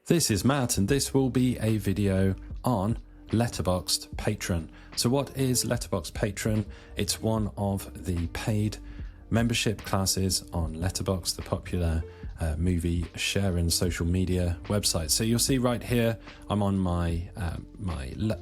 This is Matt, and this will be a video on Letterboxd Patron. So what is Letterboxd Patron? It's one of the paid membership classes on Letterboxd, the popular movie sharing social media website. So you'll see right here, I'm on my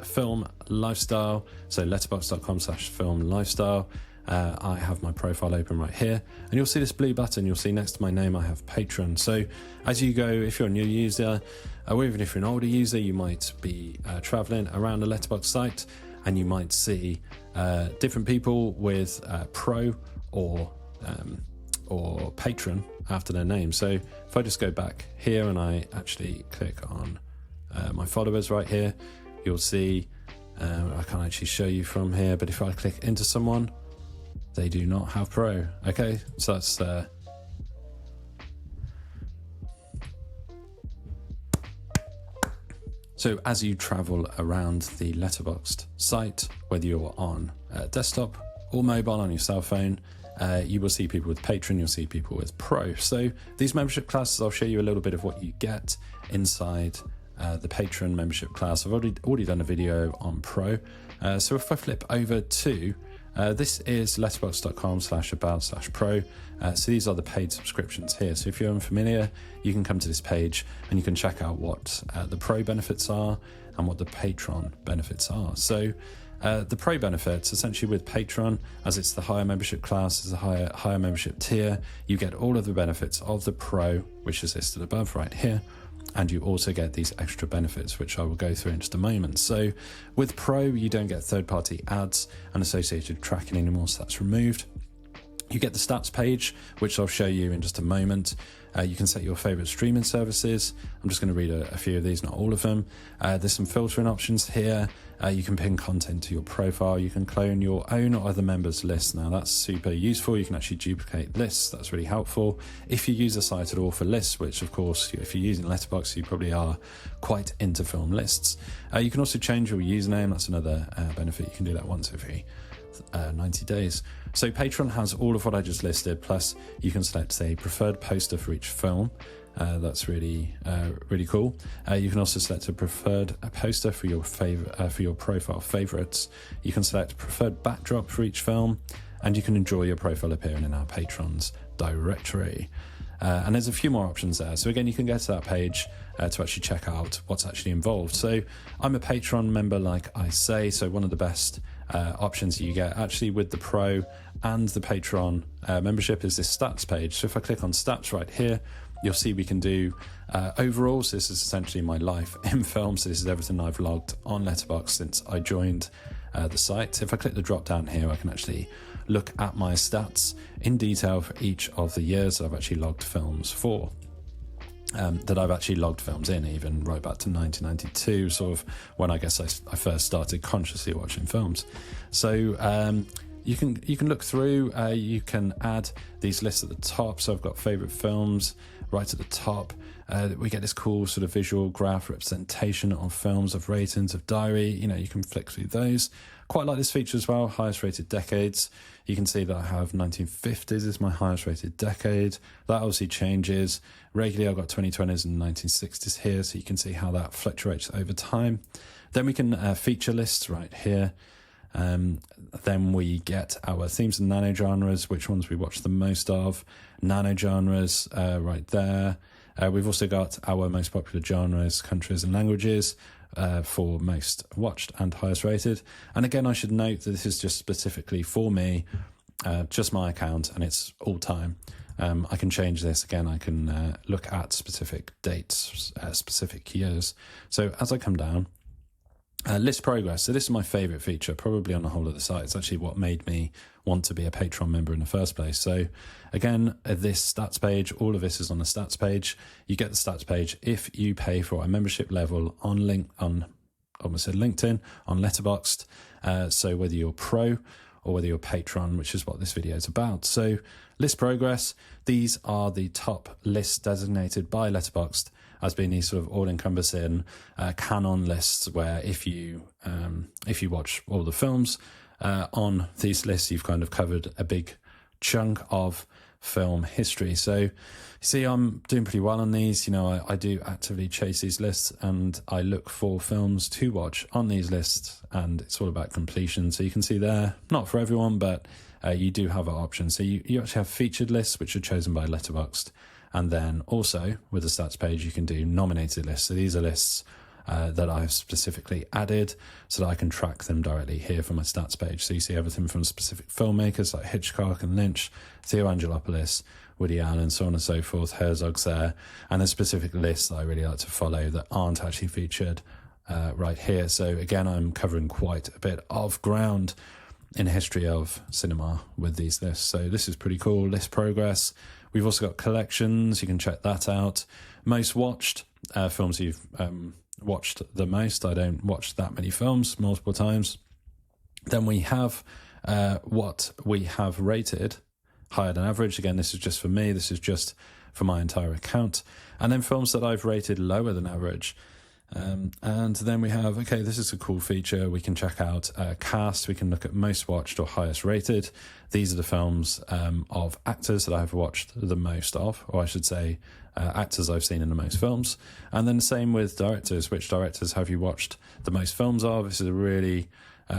film lifestyle, so letterboxd.com/film lifestyle. I have my profile open right here, and you'll see this blue button. You'll see next to my name I have Patron. So as you go, if you're a new user, or even if you're an older user, you might be traveling around the Letterboxd site, and you might see different people with Pro or Patron after their name. So if I just go back here and I actually click on my followers right here, you'll see I can't actually show you from here, but if I click into someone, they do not have Pro. Okay, so that's so as you travel around the Letterboxd site, whether you're on desktop or mobile on your cell phone, you will see people with Patron, you'll see people with Pro. So these membership classes, I'll show you a little bit of what you get inside the Patron membership class. I've already done a video on Pro. So if I flip over to this is letterboxd.com/about/pro. So these are the paid subscriptions here. So if you're unfamiliar, you can come to this page and you can check out what the Pro benefits are and what the Patron benefits are. So the Pro benefits, essentially with Patron, as it's the higher membership class, it's a higher membership tier, you get all of the benefits of the Pro, which is listed above right here. And you also get these extra benefits, which I will go through in just a moment. So with Pro, you don't get third-party ads and associated tracking anymore, so that's removed. You get the stats page, which I'll show you in just a moment. You can set your favorite streaming services. I'm just going to read a few of these, not all of them. There's some filtering options here. You can pin content to your profile. You can clone your own or other members' lists. Now that's super useful. You can actually duplicate lists. That's really helpful. If you use the site at all for lists, which of course, if you're using Letterboxd, you probably are quite into film lists. You can also change your username. That's another benefit. You can do that once every 90 days. So Patron has all of what I just listed, plus you can select, say, preferred poster for each film. That's really cool. You can also select a preferred poster for your profile favorites. You can select preferred backdrop for each film, and you can enjoy your profile appearing in our patrons directory. And there's a few more options there. So again, you can go to that page to actually check out what's actually involved. So I'm a Patron member, like I say, so one of the best options you get actually with the Pro and the Patron membership is this stats page. So if I click on stats right here, you'll see we can do overall. So this is essentially my life in film. So this is everything I've logged on Letterboxd since I joined the site. If I click the drop down here, I can actually look at my stats in detail for each of the years that I've actually logged films for. That I've actually logged films in, even right back to 1992, sort of when I guess I first started consciously watching films. So you can look through, you can add these lists at the top. So I've got favourite films right at the top. We get this cool sort of visual graph representation of films, of ratings, of diary. You know, you can flick through those. Quite like this feature as well, highest rated decades. You can see that I have 1950s is my highest rated decade. That obviously changes. Regularly, I've got 2020s and 1960s here, so you can see how that fluctuates over time. Then we can feature lists right here. Then we get our themes and nano-genres, which ones we watch the most of. Nano-genres right there. We've also got our most popular genres, countries and languages for most watched and highest rated. And again, I should note that this is just specifically for me, just my account, and it's all time. I can change this again. I can look at specific dates, specific years. So as I come down, list progress. So this is my favorite feature, probably on the whole of the site. It's actually what made me want to be a Patreon member in the first place. So again, this stats page, all of this is on the stats page. You get the stats page if you pay for a membership level on LinkedIn, on Letterboxd. So whether you're Pro or whether you're Patron, which is what this video is about. So list progress, these are the top lists designated by Letterboxd as being these sort of all-encompassing canon lists, where if you watch all the films on these lists, you've kind of covered a big chunk of film history. So you see, I'm doing pretty well on these. You know, I do actively chase these lists, and I look for films to watch on these lists, and it's all about completion. So you can see there, not for everyone, but you do have an option. So you actually have featured lists, which are chosen by Letterboxd. And then also with the stats page, you can do nominated lists. So these are lists that I've specifically added so that I can track them directly here from my stats page. So you see everything from specific filmmakers like Hitchcock and Lynch, Theo Angelopoulos, Woody Allen, so on and so forth, Herzog's there. And there's specific lists that I really like to follow that aren't actually featured right here. So again, I'm covering quite a bit of ground in history of cinema with these lists. So this is pretty cool. List progress. We've also got collections. You can check that out. Most watched, films you've watched the most. I don't watch that many films multiple times. Then we have what we have rated higher than average. Again, this is just for me. This is just for my entire account. And then films that I've rated lower than average. And then we have, okay, this is a cool feature. We can check out cast. We can look at most watched or highest rated. These are the films of actors that I've watched the most of, or I should say actors I've seen in the most films. And then the same with directors. Which directors have you watched the most films of? This is a really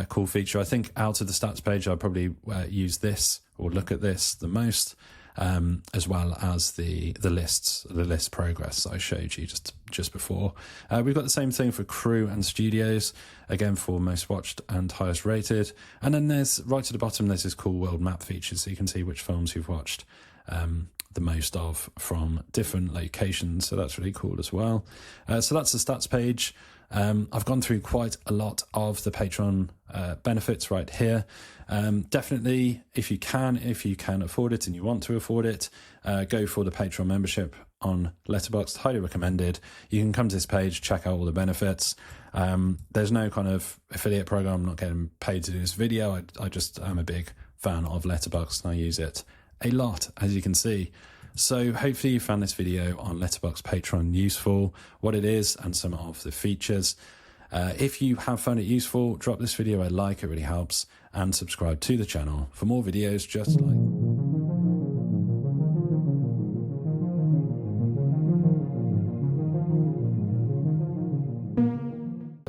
cool feature. I think out of the stats page, I'll probably use this or look at this the most. As well as the list progress that I showed you just before. We've got the same thing for crew and studios, again for most watched and highest rated. And then there's right at the bottom, there's this cool world map feature, so you can see which films you've watched the most of from different locations. So that's really cool as well. So that's the stats page. I've gone through quite a lot of the Patreon benefits right here. Definitely, if you can afford it and you want to afford it, go for the Patreon membership on Letterboxd. Highly recommended. You can come to this page, check out all the benefits. There's no kind of affiliate program. I'm not getting paid to do this video. I just am a big fan of Letterboxd and I use it a lot, as you can see. So hopefully you found this video on Letterboxd Patron useful, what it is and some of the features. If you have found it useful, drop this video a like, it really helps, and subscribe to the channel for more videos just like